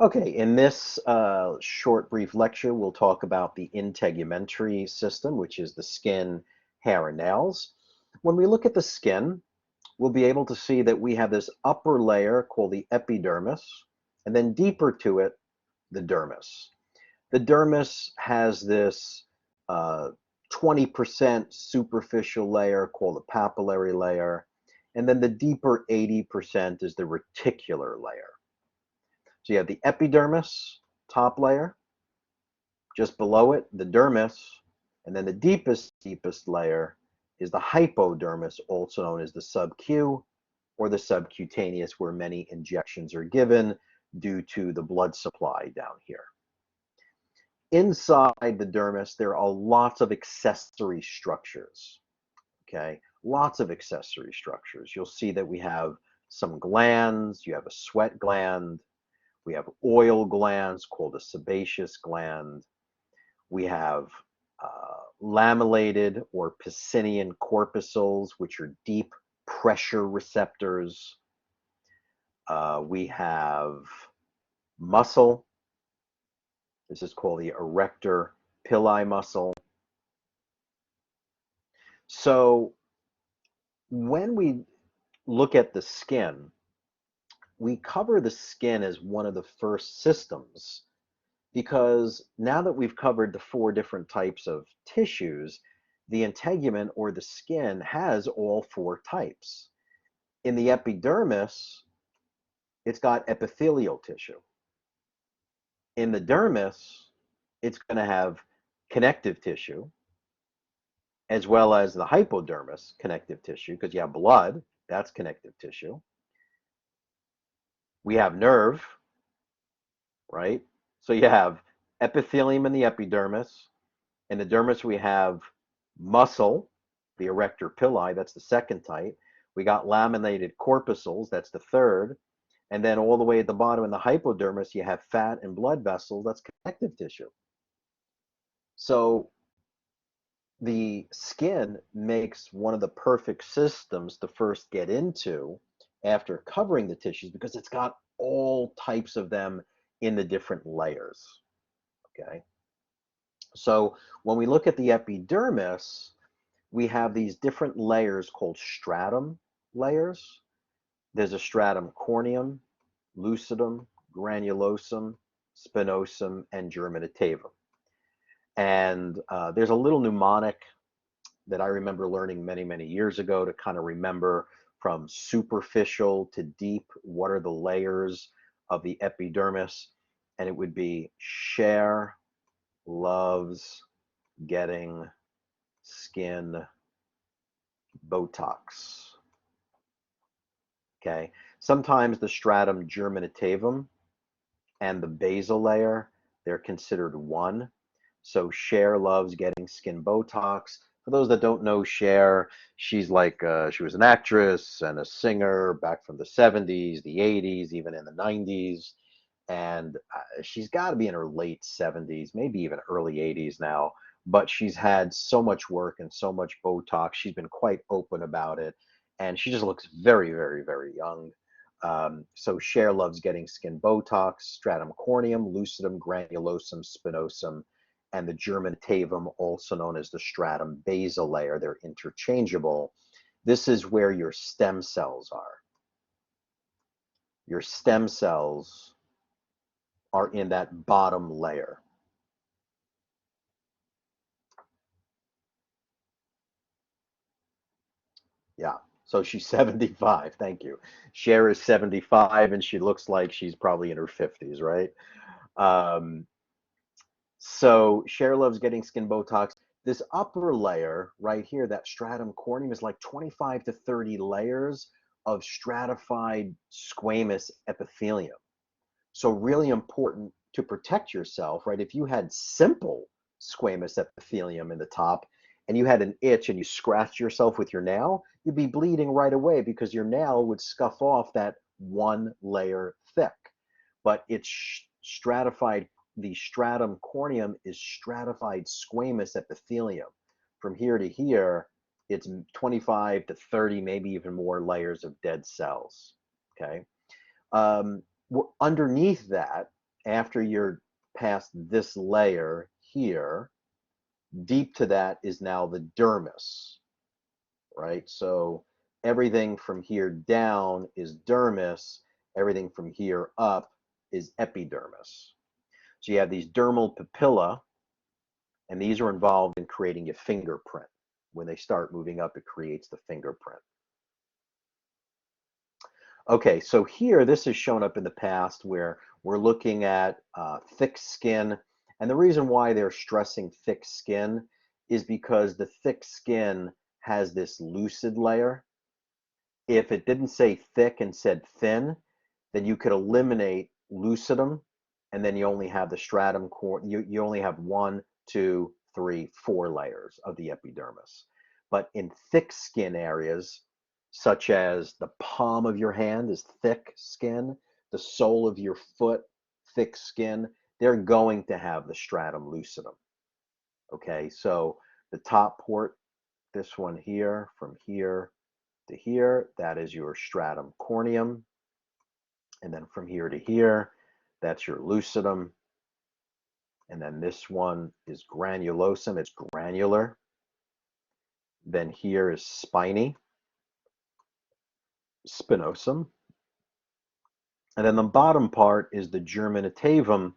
Okay, in this short, brief lecture, we'll talk about the integumentary system, which is the skin, hair, and nails. When we look at the skin, we'll be able to see that we have this upper layer called the epidermis, and then deeper to it, the dermis. The dermis has this uh, 20% superficial layer called the papillary layer, and then the deeper 80% is the reticular layer. So you have the epidermis, top layer, just below it, the dermis, and then the deepest layer is the hypodermis, also known as the sub-Q or the subcutaneous, where many injections are given due to the blood supply down here. Inside the dermis, there are lots of accessory structures, okay? Lots of accessory structures. You'll see that we have some glands, you have a sweat gland, we have oil glands called a sebaceous gland. We have lamellated or Pacinian corpuscles, which are deep pressure receptors. We have muscle. This is called the erector pili muscle. So when we look at the skin, we cover the skin as one of the first systems because now that we've covered the four different types of tissues, the integument or the skin has all four types. In the epidermis, it's got epithelial tissue. In the dermis, it's going to have connective tissue, as well as the hypodermis, connective tissue, because you have blood, that's connective tissue. We have nerve, right? So you have epithelium in the epidermis. In the dermis, we have muscle, the erector pili, that's the second type. We got laminated corpuscles, that's the third. And then all the way at the bottom in the hypodermis, you have fat and blood vessels, that's connective tissue. So the skin makes one of the perfect systems to first get into after covering the tissues because it's got all types of them in the different layers. Okay. So when we look at the epidermis, we have these different layers called stratum layers. There's a stratum corneum, lucidum, granulosum, spinosum, and germinativum. And there's a little mnemonic that I remember learning many, many years ago to kind of remember from superficial to deep, what are the layers of the epidermis? And it would be Cher loves getting skin Botox. Okay. Sometimes the stratum germinativum and the basal layer, they're considered one. So Cher loves getting skin Botox. For those that don't know Cher, she's like she was an actress and a singer back from the 70s, the 80s, even in the 90s. And she's got to be in her late 70s, maybe even early 80s now. But she's had so much work and so much Botox. She's been quite open about it. And she just looks very, very, very young. So Cher loves getting skin Botox, stratum corneum, lucidum, granulosum, spinosum, and the germinativum, also known as the stratum basal layer. They're interchangeable. This is where your stem cells are. Your stem cells are in that bottom layer. Yeah. So she's 75. Thank you. Cher is 75 and she looks like she's probably in her 50s, right? Um, So Cher loves getting skin Botox. This upper layer right here, that stratum corneum, is like 25 to 30 layers of stratified squamous epithelium. So really important to protect yourself, right? If you had simple squamous epithelium in the top and you had an itch and you scratched yourself with your nail, you'd be bleeding right away because your nail would scuff off that one layer thick. But it's stratified, the stratum corneum is stratified squamous epithelium. From here to here, it's 25 to 30, maybe even more layers of dead cells. Okay. Underneath that, after you're past this layer here, deep to that is now the dermis, right? So everything from here down is dermis, everything from here up is epidermis. So you have these dermal papilla, and these are involved in creating your fingerprint. When they start moving up, it creates the fingerprint. Okay, so here, this has shown up in the past where we're looking at thick skin. And the reason why they're stressing thick skin is because the thick skin has this lucid layer. If it didn't say thick and said thin, then you could eliminate lucidum, and then you only have the stratum core. You only have 1, 2, 3, 4 layers of the epidermis. But in thick skin areas, such as the palm of your hand is thick skin, the sole of your foot, thick skin, they're going to have the stratum lucidum. Okay, so the top port, this one here, from here to here, that is your stratum corneum. And then from here to here, that's your lucidum. And then this one is granulosum, it's granular. Then here is spiny, spinosum. And then the bottom part is the germinatavum,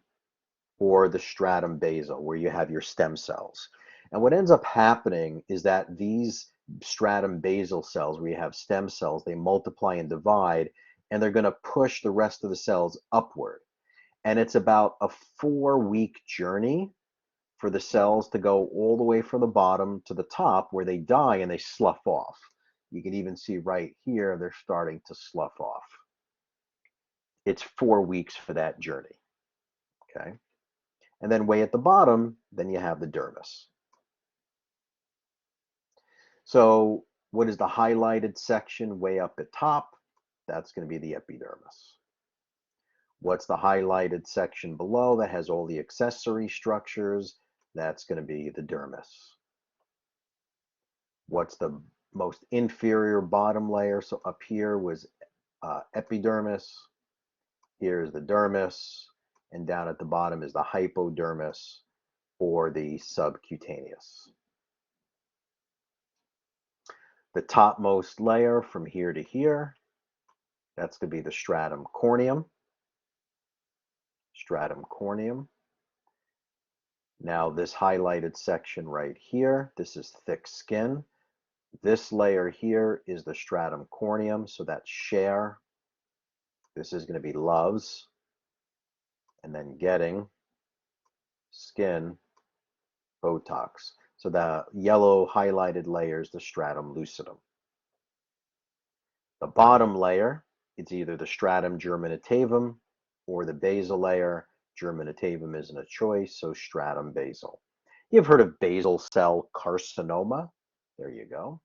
or the stratum basal, where you have your stem cells. And what ends up happening is that these stratum basal cells, where you have stem cells, they multiply and divide, and they're going to push the rest of the cells upward. And it's about a 4-week journey for the cells to go all the way from the bottom to the top, where they die and they slough off. You can even see right here, they're starting to slough off. It's 4 weeks for that journey, okay? And then way at the bottom, then you have the dermis. So what is the highlighted section way up at top? That's going to be the epidermis. What's the highlighted section below that has all the accessory structures? That's going to be the dermis. What's the most inferior bottom layer? So up here was epidermis. Here's the dermis. And down at the bottom is the hypodermis, or the subcutaneous. The topmost layer from here to here, that's going to be the stratum corneum. Stratum corneum. Now this highlighted section right here, this is thick skin. This layer here is the stratum corneum, so that's share. This is going to be loves. And then getting, skin, Botox. So the yellow highlighted layer is the stratum lucidum. The bottom layer, it's either the stratum germinatavum or the basal layer. Germinatavum isn't a choice, so stratum basal. You've heard of basal cell carcinoma. There you go.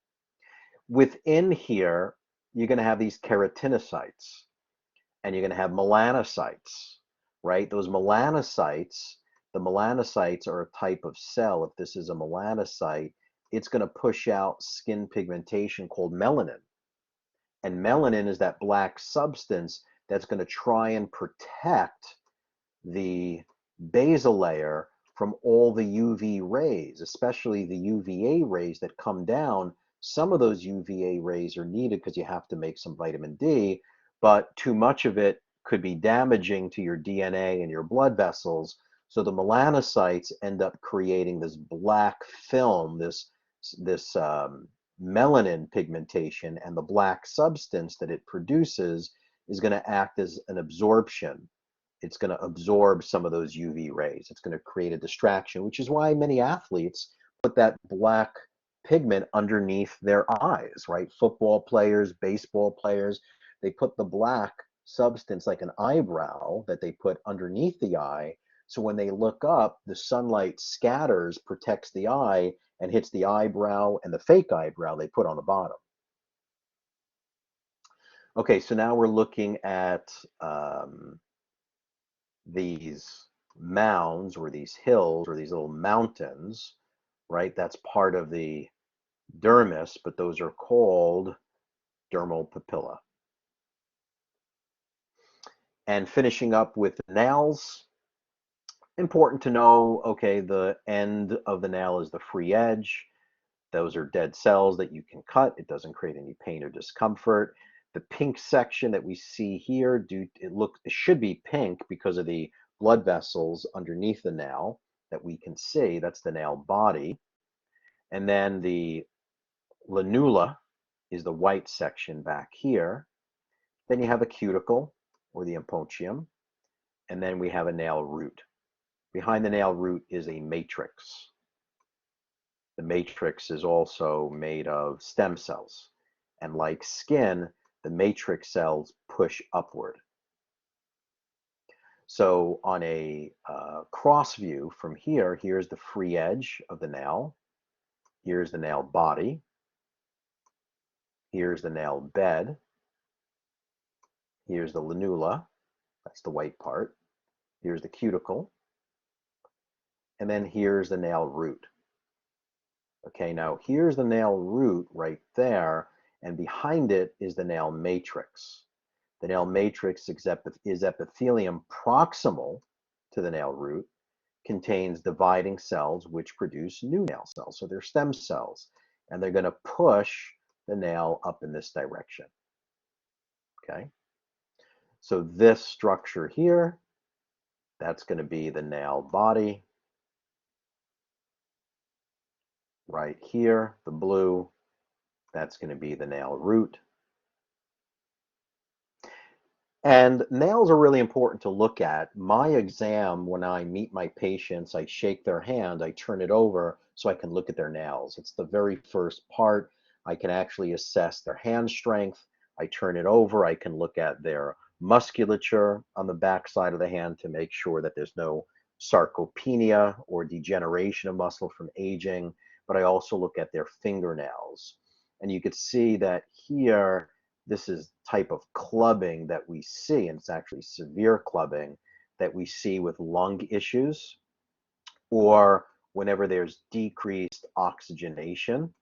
Within here, you're going to have these keratinocytes, and you're going to have melanocytes, right? Those melanocytes, the melanocytes are a type of cell. If this is a melanocyte, it's going to push out skin pigmentation called melanin. And melanin is that black substance that's going to try and protect the basal layer from all the UV rays, especially the UVA rays that come down. Some of those UVA rays are needed because you have to make some vitamin D, but too much of it could be damaging to your DNA and your blood vessels. So the melanocytes end up creating this black film, this melanin pigmentation, and the black substance that it produces is going to act as an absorption. It's going to absorb some of those UV rays. It's going to create a distraction, which is why many athletes put that black pigment underneath their eyes, right? Football players, baseball players, they put the black substance like an eyebrow that they put underneath the eye. So when they look up, the sunlight scatters, protects the eye, and hits the eyebrow and the fake eyebrow they put on the bottom. Okay, so now we're looking at these mounds, or these hills, or these little mountains, right? That's part of the dermis, but those are called dermal papilla. And finishing up with the nails, Important to know, okay, the end of the nail is the free edge. Those are dead cells that you can cut. It doesn't create any pain or discomfort. The pink section that we see here, it should be pink because of the blood vessels underneath the nail that we can see. That's the nail body. And then the lanula is the white section back here. Then you have a cuticle or the imponcium, and then we have a nail root. Behind the nail root is a matrix. The matrix is also made of stem cells. And like skin, the matrix cells push upward. So on a cross view from here, here's the free edge of the nail. Here's the nail body. Here's the nail bed. Here's the lanula. That's the white part. Here's the cuticle. And then here's the nail root. Okay, now here's the nail root right there, and behind it is the nail matrix. The nail matrix is epithelium proximal to the nail root, contains dividing cells which produce new nail cells. So they're stem cells, and they're going to push the nail up in this direction. Okay, so this structure here, that's going to be the nail body. Right here, the blue, that's going to be the nail root. And nails are really important to look at. My exam, when I meet my patients, I shake their hand, I turn it over so I can look at their nails. It's the very first part. I can actually assess their hand strength. I turn it over, I can look at their musculature on the back side of the hand to make sure that there's no sarcopenia or degeneration of muscle from aging. But I also look at their fingernails. And you could see that here, this is type of clubbing that we see, and it's actually severe clubbing that we see with lung issues or whenever there's decreased oxygenation.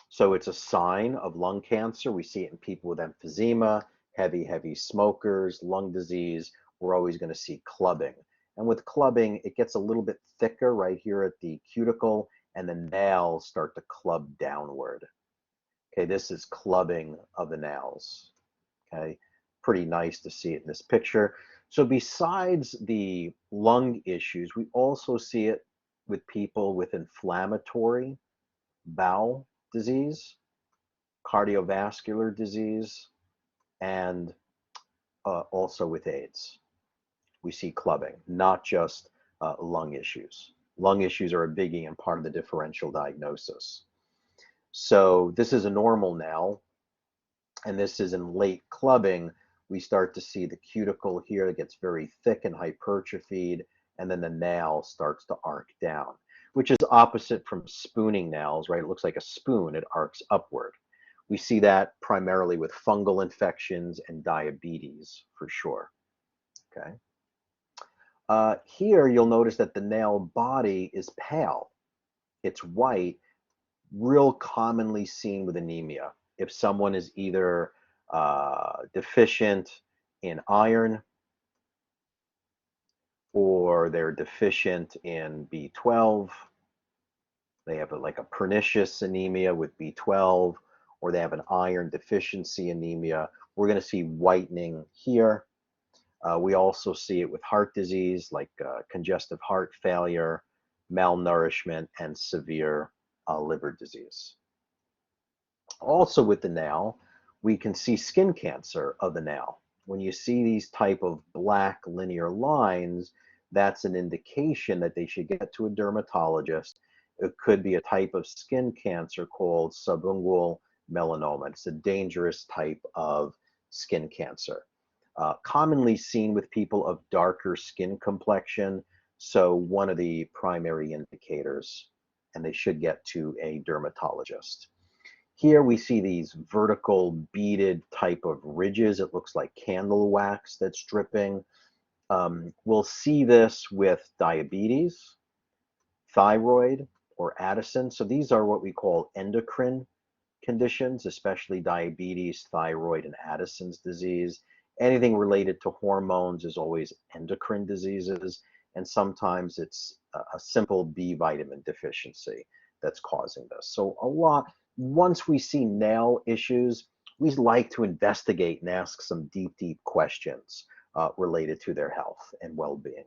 So it's a sign of lung cancer. We see it in people with emphysema, heavy smokers, lung disease. We're always going to see clubbing. And with clubbing, it gets a little bit thicker right here at the cuticle, and the nails start to club downward. Okay, this is clubbing of the nails. Okay, pretty nice to see it in this picture. So besides the lung issues, we also see it with people with inflammatory bowel disease, cardiovascular disease, and also with AIDS. We see clubbing, not just lung issues. Lung issues are a biggie and part of the differential diagnosis. So this is a normal nail, and this is in late clubbing. We start to see the cuticle here that gets very thick and hypertrophied, and then the nail starts to arc down, which is opposite from spooning nails, right? It looks like a spoon, it arcs upward. We see that primarily with fungal infections and diabetes for sure, okay? Here you'll notice that the nail body is pale. It's white, real commonly seen with anemia. If someone is either deficient in iron or they're deficient in B12, they have like a pernicious anemia with B12, or they have an iron deficiency anemia, we're going to see whitening here. We also see it with heart disease like congestive heart failure, malnourishment, and severe liver disease. Also with the nail, we can see skin cancer of the nail. When you see these type of black linear lines, that's an indication that they should get to a dermatologist. It could be a type of skin cancer called subungual melanoma. It's a dangerous type of skin cancer. Commonly seen with people of darker skin complexion, so one of the primary indicators, and they should get to a dermatologist. Here we see these vertical beaded type of ridges. It looks like candle wax that's dripping. We'll see this with diabetes, thyroid, or Addison. So these are what we call endocrine conditions, especially diabetes, thyroid, and Addison's disease. Anything related to hormones is always endocrine diseases, and sometimes it's a simple B vitamin deficiency that's causing this. So once we see nail issues, we like to investigate and ask some deep questions related to their health and well-being.